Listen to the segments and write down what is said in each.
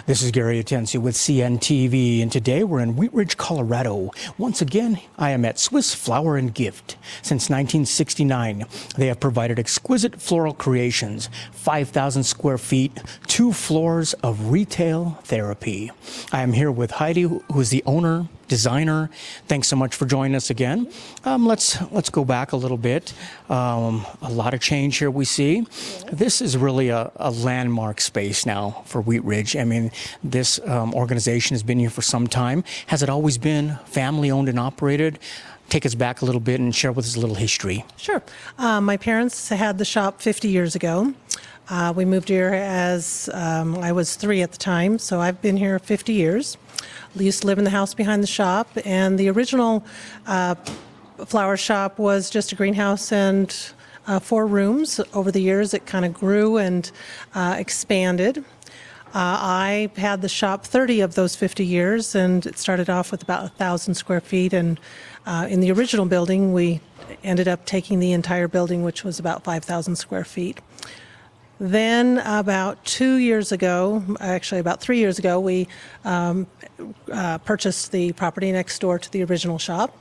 This is Gary Atencio with CNTV, and today we're in Wheat Ridge, Colorado. Once again, I am at Swiss Flower and Gift. Since 1969, they have provided exquisite floral creations, 5,000 square feet, 2 floors of retail therapy. I am here with Heidi, who is the owner, designer. Thanks so much for joining us again. Let's go back a little bit. A lot of change here we see. This is really a landmark space now for Wheat Ridge. I mean, this organization has been here for some time. Has it always been family owned and operated? Take us back a little bit and share with us a little history. Sure. My parents had the shop 50 years ago. We moved here as I was 3 at the time, so I've been here 50 years. I used to live in the house behind the shop, and the original flower shop was just a greenhouse and 4 rooms. Over the years, it kind of grew and expanded. I had the shop 30 of those 50 years, and it started off with about 1,000 square feet. And in the original building, we ended up taking the entire building, which was about 5,000 square feet. Then about 2 years ago, actually about 3 years ago, we purchased the property next door to the original shop.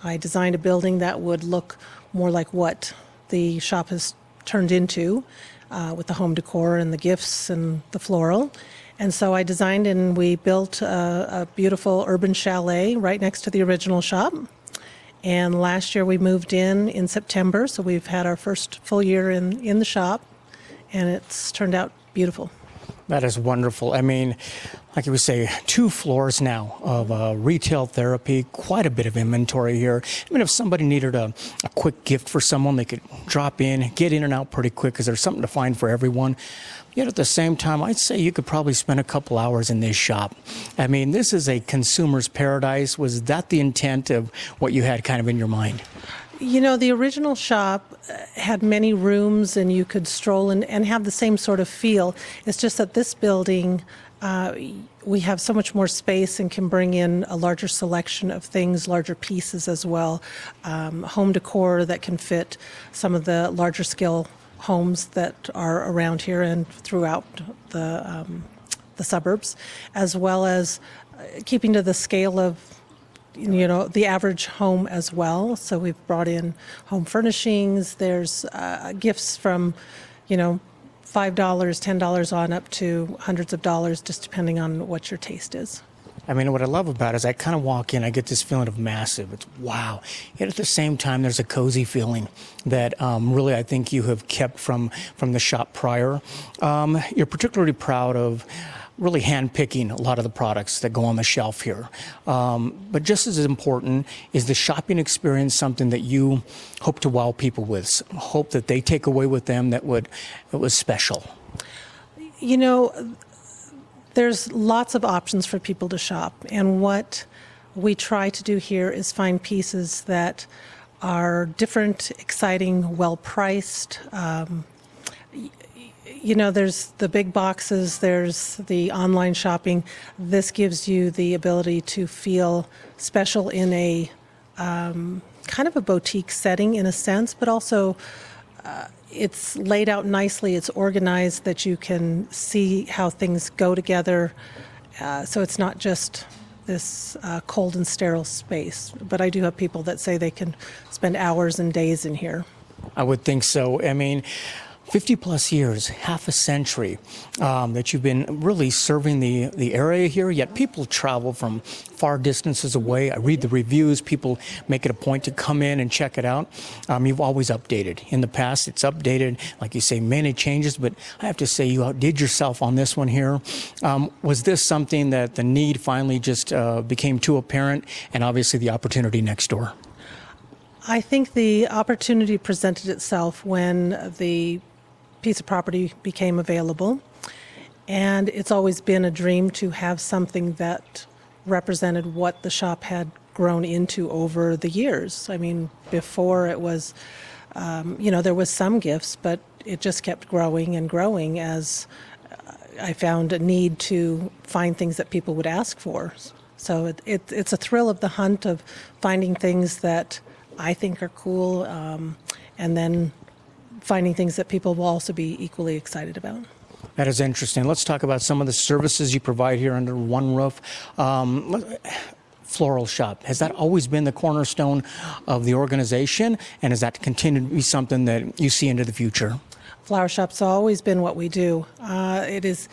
I designed a building that would look more like what the shop has turned into, with the home decor and the gifts and the floral. And so I designed and we built a beautiful urban chalet right next to the original shop. And last year we moved in September, so we've had our first full year in the shop. And it's turned out beautiful. That is wonderful. I mean, like you say, 2 floors now of retail therapy, quite a bit of inventory here. I mean, if somebody needed a quick gift for someone, they could drop in, get in and out pretty quick because there's something to find for everyone. Yet at the same time, I'd say you could probably spend a couple hours in this shop. I mean, this is a consumer's paradise. Was that the intent of what you had kind of in your mind? You know, the original shop had many rooms and you could stroll and have the same sort of feel. It's just that this building, we have so much more space and can bring in a larger selection of things, larger pieces as well. Home decor that can fit some of the larger scale homes that are around here and throughout the suburbs, as well as keeping to the scale of the average home as well. So we've brought in home furnishings. There's gifts from, $5, $10 on up to hundreds of dollars, just depending on what your taste is. I mean, what I love about it is I kind of walk in, I get this feeling of massive. It's wow. Yet at the same time, there's a cozy feeling that really I think you have kept from the shop prior. You're particularly proud of really hand-picking a lot of the products that go on the shelf here. But just as important is the shopping experience something that you hope to wow people with, hope that they take away with them that it was special? There's lots of options for people to shop. And what we try to do here is find pieces that are different, exciting, well-priced. There's the big boxes, there's the online shopping. This gives you the ability to feel special in a kind of a boutique setting in a sense, but also it's laid out nicely, it's organized that you can see how things go together. So it's not just this cold and sterile space. But I do have people that say they can spend hours and days in here. I would think so. I mean, 50 plus years, half a century that you've been really serving the area here, yet people travel from far distances away. I read the reviews. People make it a point to come in and check it out. You've always updated. In the past, it's updated, like you say, many changes, but I have to say you outdid yourself on this one here. Was this something that the need finally just became too apparent, and obviously the opportunity next door? I think the opportunity presented itself when the piece of property became available, and it's always been a dream to have something that represented what the shop had grown into over the years. I mean, before it was, there was some gifts, but it just kept growing and growing as I found a need to find things that people would ask for. So it's a thrill of the hunt of finding things that I think are cool, and then finding things that people will also be equally excited about. That is interesting. Let's talk about some of the services you provide here under one roof. Floral shop, has that always been the cornerstone of the organization, and has that continued to be something that you see into the future? Flower shop's always been what we do. It is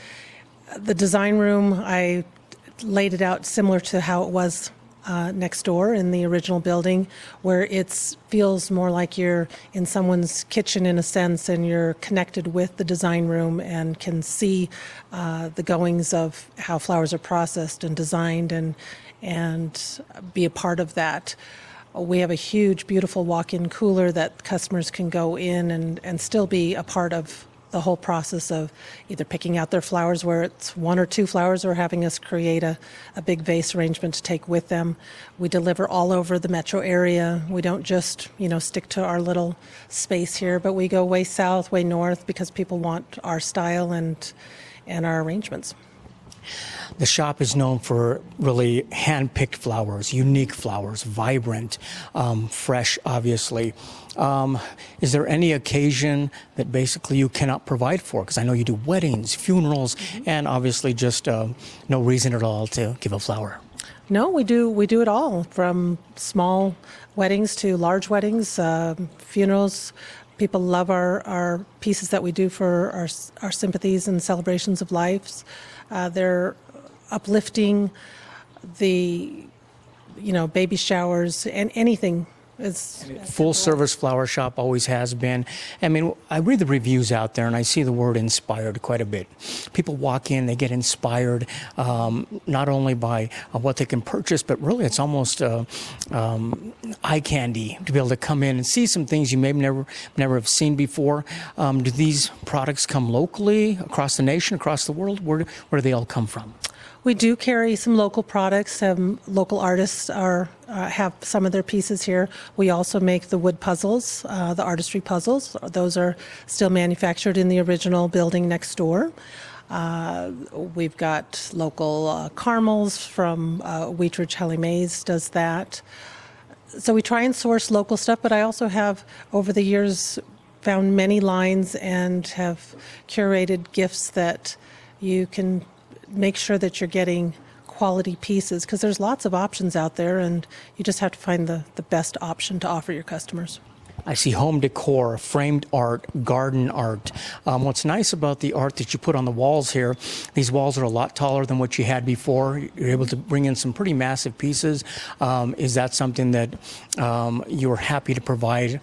the design room. I laid it out similar to how it was next door in the original building, where it feels more like you're in someone's kitchen in a sense, and you're connected with the design room and can see the goings of how flowers are processed and designed, and be a part of that. We have a huge, beautiful walk-in cooler that customers can go in and still be a part of the whole process of either picking out their flowers where it's one or two flowers, or having us create a big vase arrangement to take with them. We deliver all over the metro area. We don't just, stick to our little space here, but we go way south, way north, because people want our style and our arrangements. The shop is known for really hand-picked flowers, unique flowers, vibrant, fresh, obviously. Is there any occasion that basically you cannot provide for? Because I know you do weddings, funerals, and obviously just no reason at all to give a flower. No, we do it all, from small weddings to large weddings, funerals. People love our pieces that we do for our sympathies and celebrations of lives. They're uplifting, the baby showers, and anything. It's full service flower shop, always has been. I mean, I read the reviews out there and I see the word inspired quite a bit. People walk in, they get inspired, not only by what they can purchase, but really it's almost eye candy to be able to come in and see some things you may never have seen before. Do these products come locally, across the nation, across the world? Where do they all come from? We do carry some local products. Local artists have some of their pieces here. We also make the wood puzzles, the artistry puzzles. Those are still manufactured in the original building next door. We've got local caramels from Wheatridge Helly Mays does that. So we try and source local stuff, but I also have, over the years, found many lines and have curated gifts that you can make sure that you're getting quality pieces, because there's lots of options out there, and you just have to find the best option to offer your customers. I see home decor, framed art, garden art. What's nice about the art that you put on the walls here, these walls are a lot taller than what you had before. You're able to bring in some pretty massive pieces. Is that something that you're happy to provide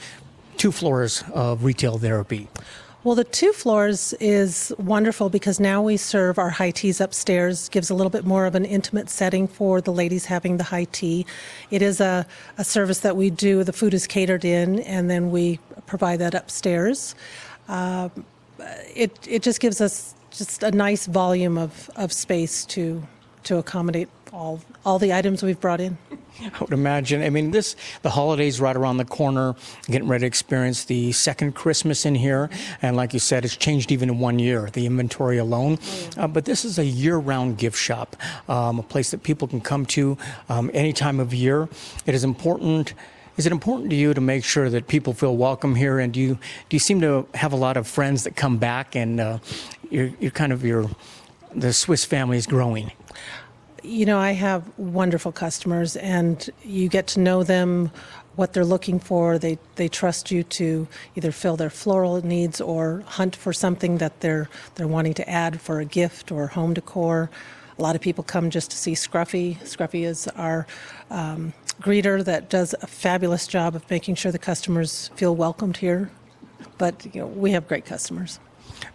2 floors of retail therapy? Well, the 2 floors is wonderful because now we serve our high teas upstairs, gives a little bit more of an intimate setting for the ladies having the high tea. It is a service that we do. The food is catered in, and then we provide that upstairs. It just gives us just a nice volume of space to accommodate all the items we've brought in. I would imagine. I mean, the holidays right around the corner, getting ready to experience the second Christmas in here. And like you said, it's changed even in 1 year, the inventory alone. But this is a year-round gift shop, a place that people can come to any time of year. It is important. Is it important to you to make sure that people feel welcome here? And do you seem to have a lot of friends that come back, and the Swiss family is growing? I have wonderful customers, and you get to know them, what they're looking for. They trust you to either fill their floral needs or hunt for something that they're wanting to add for a gift or home decor. A lot of people come just to see Scruffy. Scruffy is our greeter that does a fabulous job of making sure the customers feel welcomed here. But we have great customers.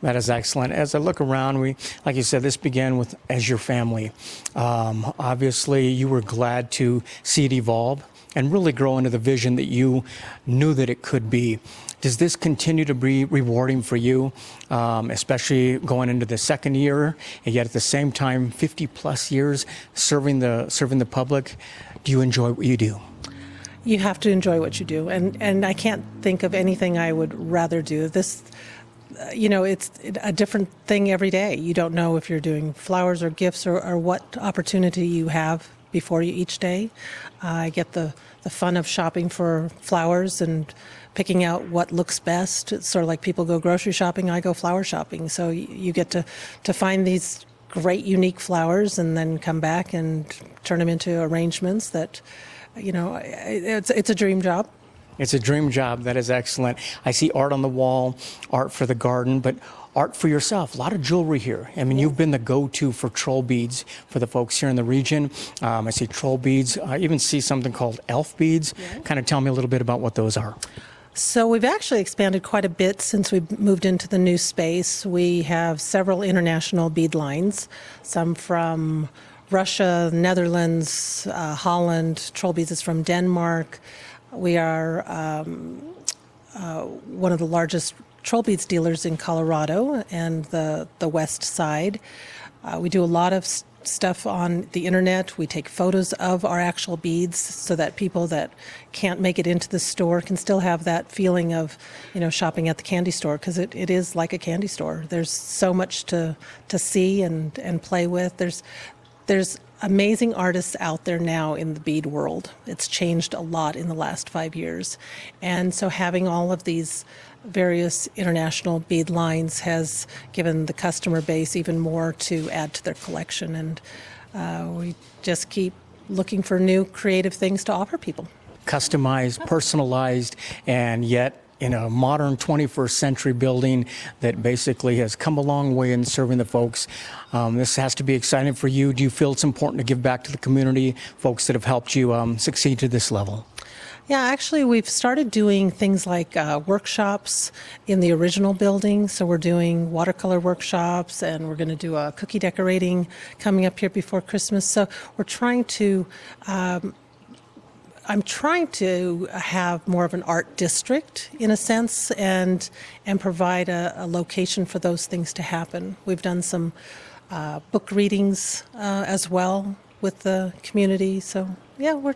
That is excellent. As I look around, like you said, this began as your family. Obviously, you were glad to see it evolve and really grow into the vision that you knew that it could be. Does this continue to be rewarding for you, especially going into the second year, and yet at the same time, 50 plus years serving the public? Do you enjoy what you do? You have to enjoy what you do, and I can't think of anything I would rather do. This. It's a different thing every day. You don't know if you're doing flowers or gifts or what opportunity you have before you each day. I get the the fun of shopping for flowers and picking out what looks best. It's sort of like people go grocery shopping, I go flower shopping. So you get to find these great unique flowers and then come back and turn them into arrangements that, it's a dream job. It's a dream job. That is excellent. I see art on the wall, art for the garden, but art for yourself. A lot of jewelry here. I mean, you've been the go-to for troll beads for the folks here in the region. I see troll beads. I even see something called elf beads. Yeah. Kind of tell me a little bit about what those are. So we've actually expanded quite a bit since we moved into the new space. We have several international bead lines, some from Russia, Netherlands, Holland. Troll beads is from Denmark. We are one of the largest troll beads dealers in Colorado and the west side. We do a lot of stuff on the internet. We take photos of our actual beads so that people that can't make it into the store can still have that feeling of, shopping at the candy store, because it is like a candy store. There's so much to see and play with. There's amazing artists out there now in the bead world. It's changed a lot in the last 5 years. And so having all of these various international bead lines has given the customer base even more to add to their collection. And we just keep looking for new creative things to offer people. Customized, personalized, and yet in a modern 21st century building that basically has come a long way in serving the folks. This has to be exciting for you. Do you feel it's important to give back to the community, folks that have helped you succeed to this level? Yeah, actually, we've started doing things like workshops in the original building. So we're doing watercolor workshops, and we're going to do a cookie decorating coming up here before Christmas. So we're trying to I'm trying to have more of an art district, in a sense, and provide a location for those things to happen. We've done some book readings as well with the community. So yeah, we're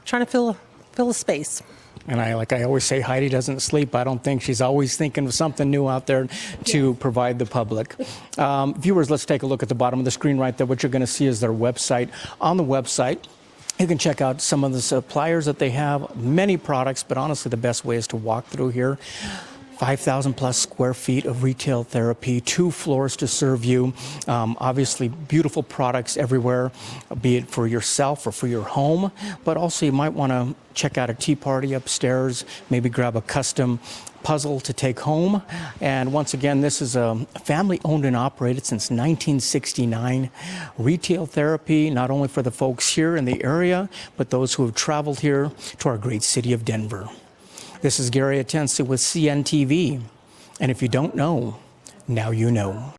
trying to fill a space. And I always say, Heidi doesn't sleep. I don't think she's always thinking of something new out there to provide the public. Viewers, let's take a look at the bottom of the screen right there. What you're going to see is their website. On the website, you can check out some of the suppliers that they have, many products, but honestly, the best way is to walk through here. 5,000 plus square feet of retail therapy, 2 floors to serve you. Obviously, beautiful products everywhere, be it for yourself or for your home. But also, you might want to check out a tea party upstairs, maybe grab a custom puzzle to take home. And once again, this is a family owned and operated since 1969. Retail therapy, not only for the folks here in the area, but those who have traveled here to our great city of Denver. This is Gary Atensi with CNTV. And if you don't know, now you know.